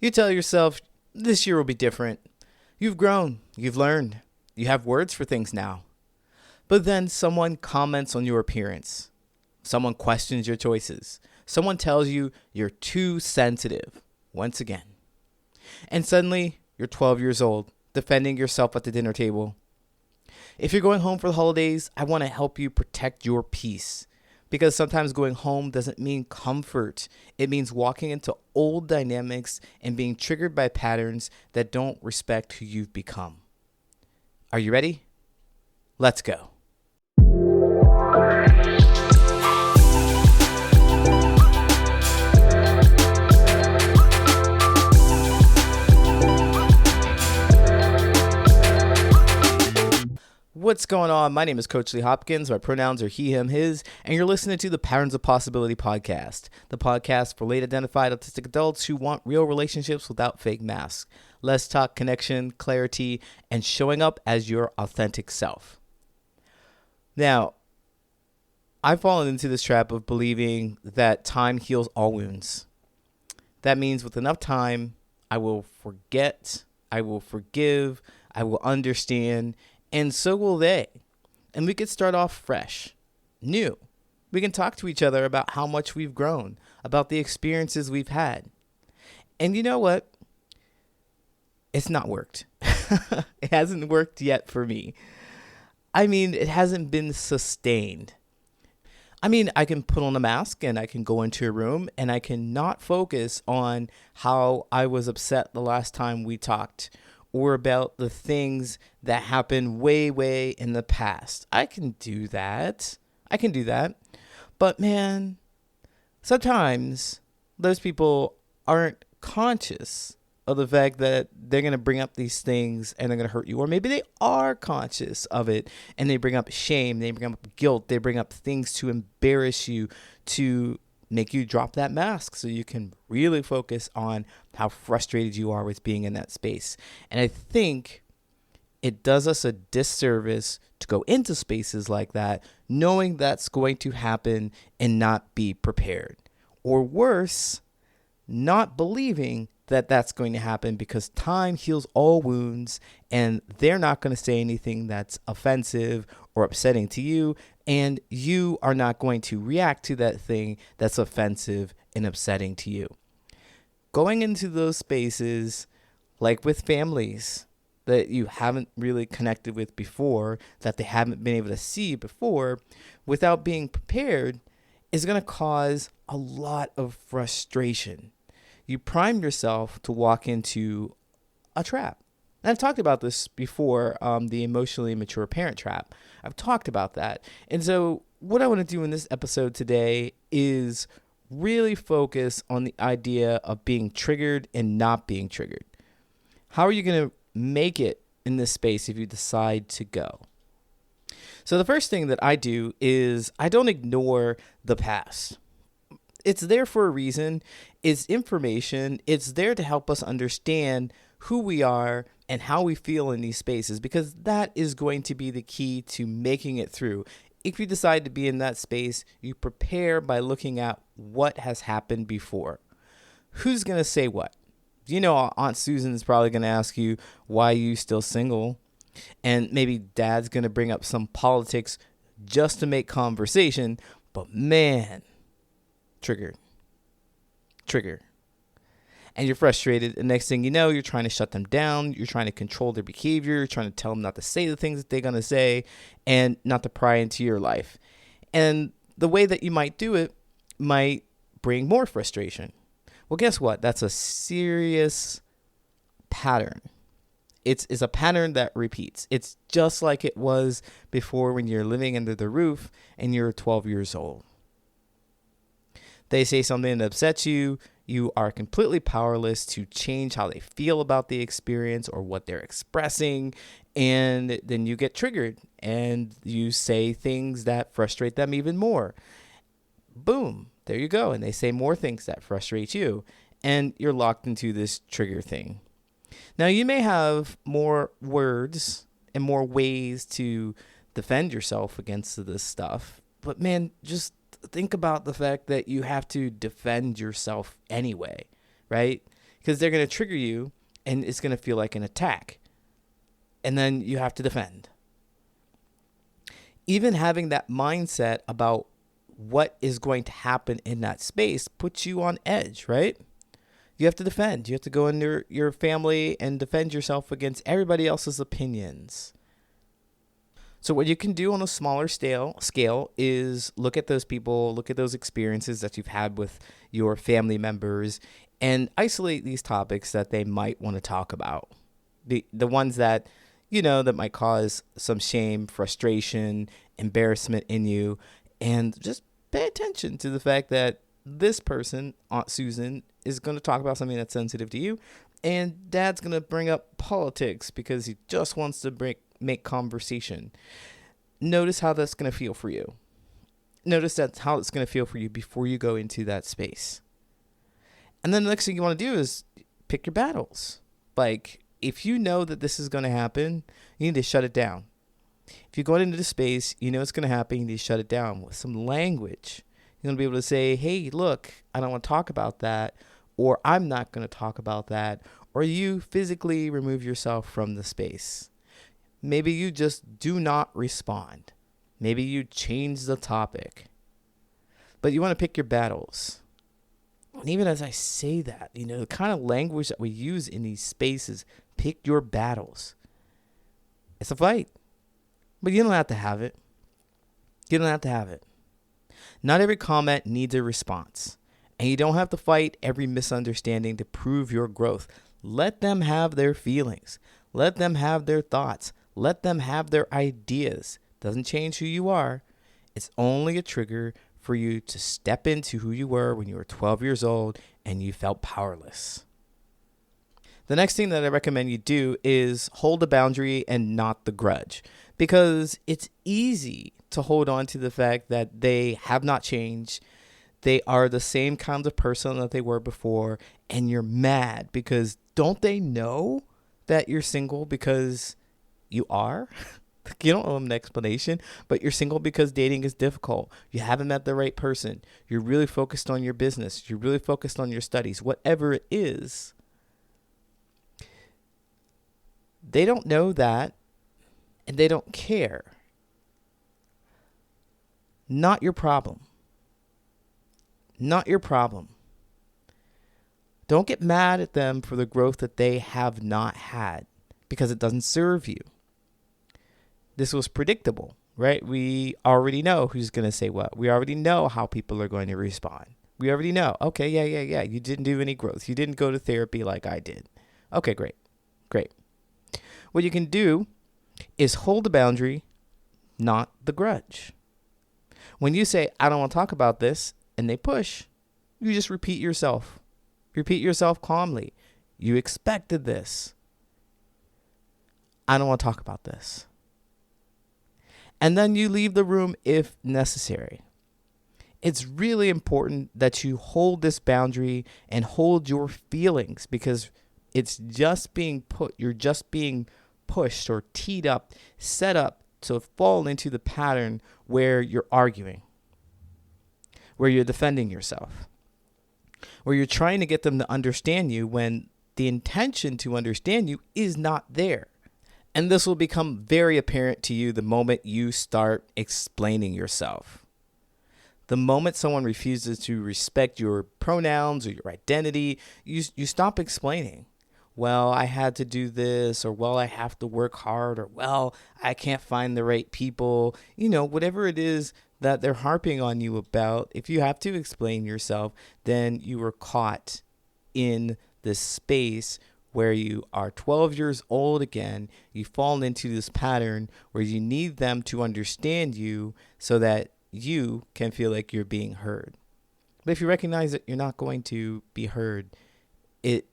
You tell yourself, this year will be different. You've grown, you've learned, you have words for things now. But then someone comments on your appearance. Someone questions your choices. Someone tells you you're too sensitive, once again. And suddenly, you're 12 years old, defending yourself at the dinner table. If you're going home for the holidays, I want to help you protect your peace. Because sometimes going home doesn't mean comfort. It means walking into old dynamics and being triggered by patterns that don't respect who you've become. Are you ready? Let's go. What's going on? My name is Coach Lee Hopkins. My pronouns are he, him, his, and you're listening to the Patterns of Possibility podcast, the podcast for late identified autistic adults who want real relationships without fake masks. Let's talk connection, clarity, and showing up as your authentic self. Now, I've fallen into this trap of believing that time heals all wounds. That means with enough time, I will forget, I will forgive, I will understand, and so will they. And we could start off fresh, new. We can talk to each other about how much we've grown, about the experiences we've had. And you know what? It's not worked. It hasn't worked yet for me. I mean, it hasn't been sustained. I mean, I can put on a mask and I can go into a room and I can not focus on how I was upset the last time we talked, or about the things that happened way in the past. I can do that. But man, sometimes those people aren't conscious of the fact that they're going to bring up these things and they're going to hurt you. Or maybe they are conscious of it and they bring up shame, they bring up guilt, they bring up things to embarrass you, to make you drop that mask so you can really focus on how frustrated you are with being in that space. And I think it does us a disservice to go into spaces like that knowing that's going to happen and not be prepared. Or worse, not believing that that's going to happen, because time heals all wounds and they're not going to say anything that's offensive or upsetting to you, and you are not going to react to that thing that's offensive and upsetting to you. Going into those spaces, like with families that you haven't really connected with before, that they haven't been able to see before, without being prepared, is going to cause a lot of frustration. You prime yourself to walk into a trap. And I've talked about this before, the emotionally mature parent trap. I've talked about that. And so what I want to do in this episode today is really focus on the idea of being triggered and not being triggered. How are you going to make it in this space if you decide to go? So the first thing that I do is I don't ignore the past. It's there for a reason. It's information. It's there to help us understand who we are and how we feel in these spaces, because that is going to be the key to making it through. If you decide to be in that space, you prepare by looking at what has happened before. Who's going to say what? You know, Aunt Susan is probably going to ask you, why are you still single? And maybe Dad's going to bring up some politics just to make conversation. But man, trigger. And you're frustrated. The next thing you know, you're trying to shut them down. You're trying to control their behavior. You're trying to tell them not to say the things that they're going to say and not to pry into your life. And the way that you might do it might bring more frustration. Well, guess what? That's a serious pattern. It's a pattern that repeats. It's just like it was before when you're living under the roof and you're 12 years old. They say something that upsets you. You are completely powerless to change how they feel about the experience or what they're expressing. And then you get triggered and you say things that frustrate them even more. Boom, there you go. And they say more things that frustrate you. And you're locked into this trigger thing. Now, you may have more words and more ways to defend yourself against this stuff. But man, just think about the fact that you have to defend yourself anyway, right? because they're going to trigger you and it's going to feel like an attack. And then you have to defend. Even having that mindset about what is going to happen in that space puts you on edge, right? You have to defend. You have to go into your family and defend yourself against everybody else's opinions. So what you can do on a smaller scale is look at those people, look at those experiences that you've had with your family members, and isolate these topics that they might want to talk about. The ones that, that might cause some shame, frustration, embarrassment in you, and just pay attention to the fact that this person, Aunt Susan, is going to talk about something that's sensitive to you, and Dad's going to bring up politics because he just wants to make conversation. Notice how that's going to feel for you. Notice that's how it's going to feel for you before you go into that space. And then the next thing you want to do is pick your battles. Like, if you know that this is going to happen, you need to shut it down. If you're going into the space, you know it's going to happen, you need to shut it down with some language. You're going to be able to say, hey, look, I don't want to talk about that, or I'm not going to talk about that, or you physically remove yourself from the space. Maybe you just do not respond. Maybe you change the topic. But you want to pick your battles. And even as I say that, the kind of language that we use in these spaces, pick your battles. It's a fight. But you don't have to have it. You don't have to have it. Not every comment needs a response. And you don't have to fight every misunderstanding to prove your growth. Let them have their feelings. Let them have their thoughts. Let them have their ideas. Doesn't change who you are. It's only a trigger for you to step into who you were when you were 12 years old and you felt powerless. The next thing that I recommend you do is hold a boundary and not the grudge, because it's easy to hold on to the fact that they have not changed. They are the same kind of person that they were before, and you're mad because don't they know that you're single because you are? You don't owe them an explanation, but you're single because dating is difficult. You haven't met the right person. You're really focused on your business. You're really focused on your studies. Whatever it is, they don't know that, and they don't care. Not your problem. Not your problem. Don't get mad at them for the growth that they have not had, because it doesn't serve you. This was predictable, right? We already know who's going to say what. We already know how people are going to respond. We already know. Okay, yeah. You didn't do any growth. You didn't go to therapy like I did. Okay, great. What you can do is hold the boundary, not the grudge. When you say, I don't want to talk about this, and they push, you just repeat yourself. Repeat yourself calmly. You expected this. I don't want to talk about this. And then you leave the room if necessary. It's really important that you hold this boundary and hold your feelings, because it's just being you're just being pushed or teed up, set up to fall into the pattern where you're arguing, where you're defending yourself, where you're trying to get them to understand you when the intention to understand you is not there. And this will become very apparent to you the moment you start explaining yourself. The moment someone refuses to respect your pronouns or your identity, you stop explaining. Well, I had to do this, or well, I have to work hard, or well, I can't find the right people. Whatever it is that they're harping on you about, if you have to explain yourself, then you were caught in this space where you are 12 years old again. You fall into this pattern where you need them to understand you so that you can feel like you're being heard. But if you recognize that you're not going to be heard, it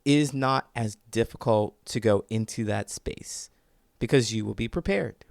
is not as difficult to go into that space, because you will be prepared.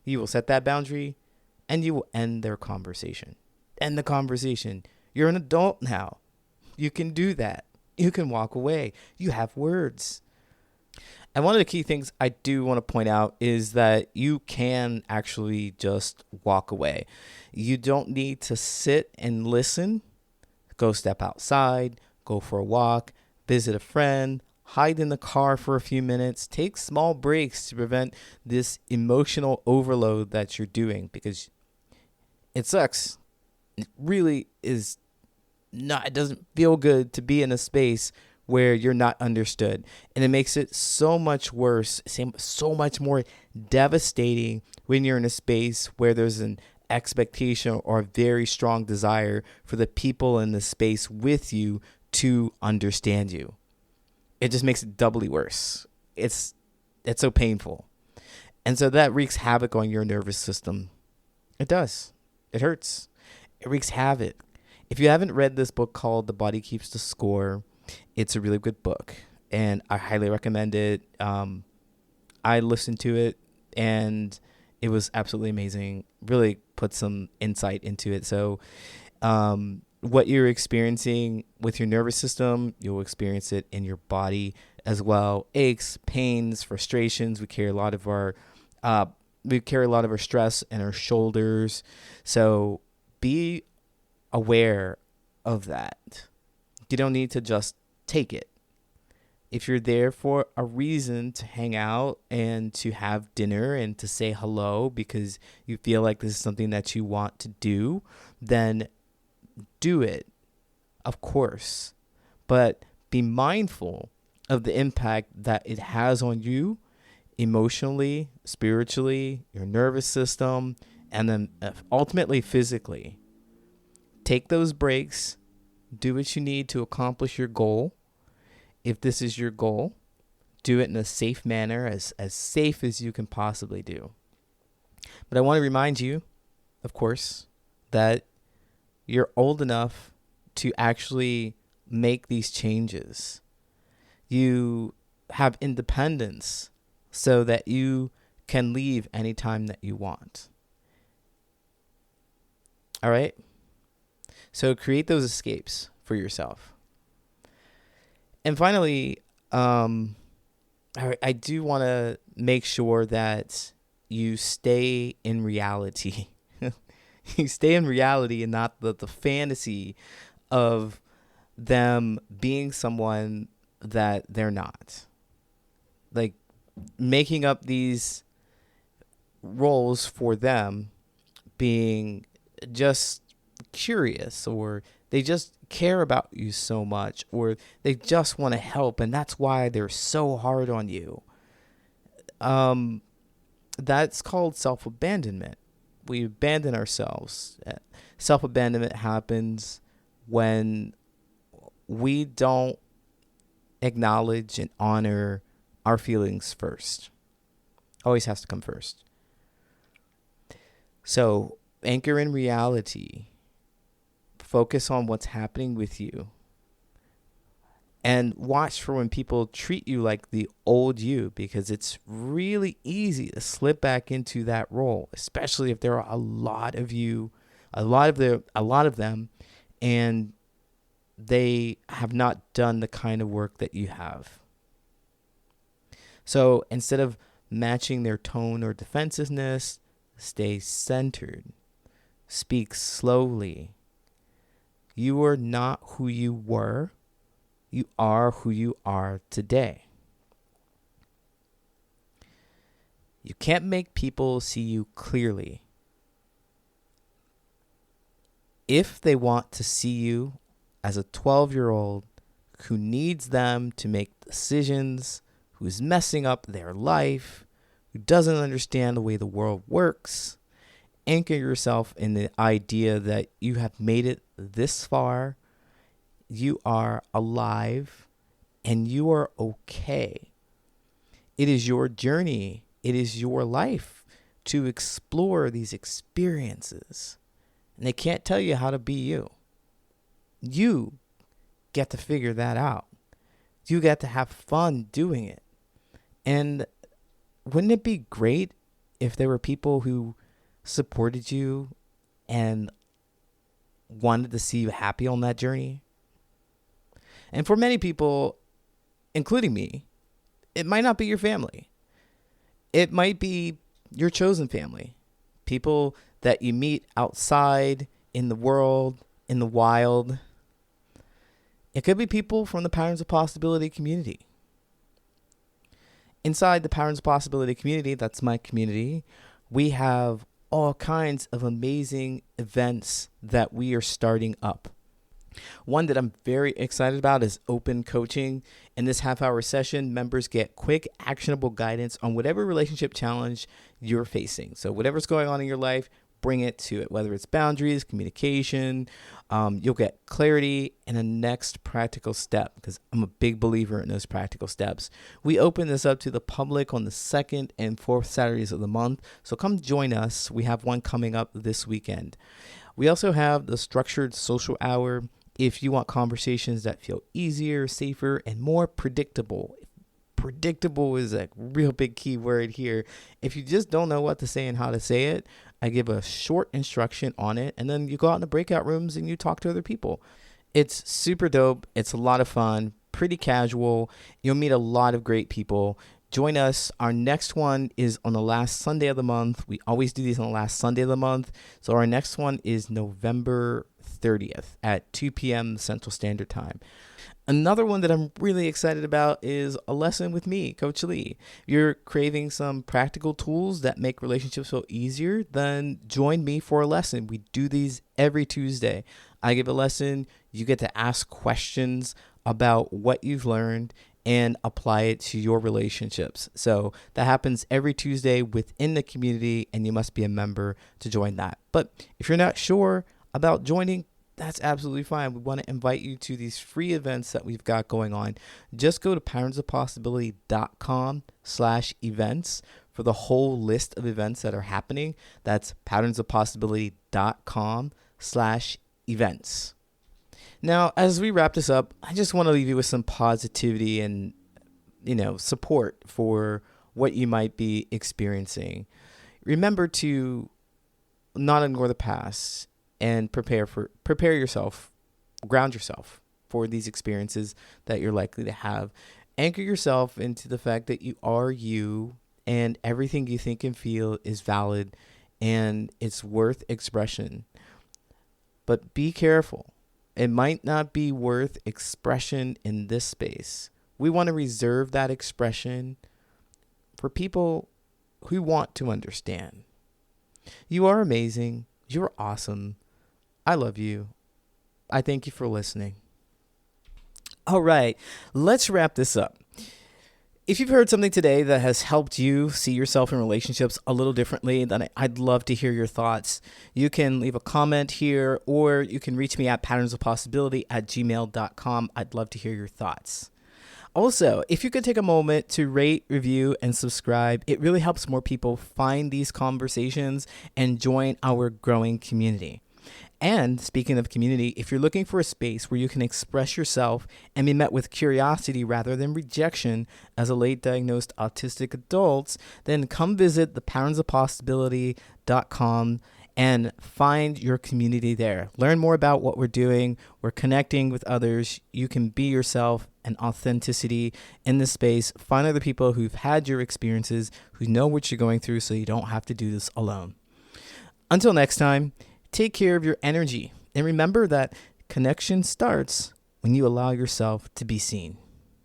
You will set that boundary and you will end their conversation. End the conversation. You're an adult now. You can do that. You can walk away. You have words. And one of the key things I do want to point out is that you can actually just walk away. You don't need to sit and listen. Go step outside. Go for a walk. visit a friend, hide in the car for a few minutes, take small breaks to prevent this emotional overload that you're doing, because it sucks. It really is not, it doesn't feel good to be in a space where you're not understood. And it makes it so much worse, so much more devastating when you're in a space where there's an expectation or a very strong desire for the people in the space with you to understand you. It just makes it doubly worse. It's so painful. And so that wreaks havoc on your nervous system. It does. It hurts. It wreaks havoc. If you haven't read this book called The Body Keeps the Score, it's a really good book, and I highly recommend it. I listened to it, and it was absolutely amazing. Really put some insight into it. So what you're experiencing with your nervous system, you'll experience it in your body as well. Aches, pains, frustrations. We carry a lot of our stress in our shoulders. So be aware of that. You don't need to just take it. If you're there for a reason to hang out and to have dinner and to say hello because you feel like this is something that you want to do, then do it, of course. But be mindful of the impact that it has on you emotionally, spiritually, your nervous system, and then ultimately physically. Take those breaks. Do what you need to accomplish your goal. If this is your goal, do it in a safe manner, as safe as you can possibly do. But I want to remind you, of course, that you're old enough to actually make these changes. You have independence so that you can leave anytime that you want. All right? So create those escapes for yourself. And finally, I do want to make sure that you stay in reality. You stay in reality and not the fantasy of them being someone that they're not. Like making up these roles for them being just curious, or they just care about you so much, or they just want to help, and that's why they're so hard on you. That's called self-abandonment. We abandon ourselves. Self-abandonment happens when we don't acknowledge and honor our feelings first. Always has to come first. So anchor in reality. Focus on what's happening with you. And watch for when people treat you like the old you, because it's really easy to slip back into that role, especially if there are a lot of them, and they have not done the kind of work that you have. So instead of matching their tone or defensiveness, stay centered. Speak slowly. You are not who you were. You are who you are today. You can't make people see you clearly. If they want to see you as a 12-year-old who needs them to make decisions, who's messing up their life, who doesn't understand the way the world works, anchor yourself in the idea that you have made it this far. You are alive and you are okay. It is your journey. It is your life to explore these experiences. And they can't tell you how to be you. You get to figure that out. You get to have fun doing it. And wouldn't it be great if there were people who supported you and wanted to see you happy on that journey? And for many people, including me, it might not be your family. It might be your chosen family. People that you meet outside in the world, in the wild. It could be people from the Patterns of Possibility community. Inside the Patterns of Possibility community, that's my community, we have all kinds of amazing events that we are starting up. One that I'm very excited about is open coaching. In this half-hour session, members get quick, actionable guidance on whatever relationship challenge you're facing. So whatever's going on in your life, bring it to it, whether it's boundaries, communication. You'll get clarity and a next practical step, because I'm a big believer in those practical steps. We open this up to the public on the 2nd and 4th Saturdays of the month. So come join us. We have one coming up this weekend. We also have the structured social hour. If you want conversations that feel easier, safer, and more predictable. Predictable is a real big key word here. If you just don't know what to say and how to say it, I give a short instruction on it, and then you go out in the breakout rooms and you talk to other people. It's super dope. It's a lot of fun, pretty casual. You'll meet a lot of great people. Join us. Our next one is on the last Sunday of the month. We always do these on the last Sunday of the month. So our next one is November 30th at 2 p.m. Central Standard Time. Another one that I'm really excited about is a lesson with me, Coach Lee. If you're craving some practical tools that make relationships feel easier, then join me for a lesson. We do these every Tuesday. I give a lesson. You get to ask questions about what you've learned and apply it to your relationships. So that happens every Tuesday within the community, and you must be a member to join that. But if you're not sure about joining, that's absolutely fine. We want to invite you to these free events that we've got going on. Just go to patternsofpossibility.com/events for the whole list of events that are happening. That's patternsofpossibility.com/events. Now, as we wrap this up, I just want to leave you with some positivity and, support for what you might be experiencing. Remember to not ignore the past and prepare yourself, ground yourself for these experiences that you're likely to have. Anchor yourself into the fact that you are you, and everything you think and feel is valid and it's worth expression. But be careful. It might not be worth expression in this space. We want to reserve that expression for people who want to understand. You are amazing. You're awesome. I love you. I thank you for listening. All right, let's wrap this up. If you've heard something today that has helped you see yourself in relationships a little differently, then I'd love to hear your thoughts. You can leave a comment here, or you can reach me at patternsofpossibility@gmail.com. I'd love to hear your thoughts. Also, if you could take a moment to rate, review, and subscribe, it really helps more people find these conversations and join our growing community. And speaking of community, if you're looking for a space where you can express yourself and be met with curiosity rather than rejection as a late diagnosed autistic adult, then come visit thepatternsofpossibility.com and find your community there. Learn more about what we're doing. We're connecting with others. You can be yourself and authenticity in this space. Find other people who've had your experiences, who know what you're going through, so you don't have to do this alone. Until next time, take care of your energy, and remember that connection starts when you allow yourself to be seen.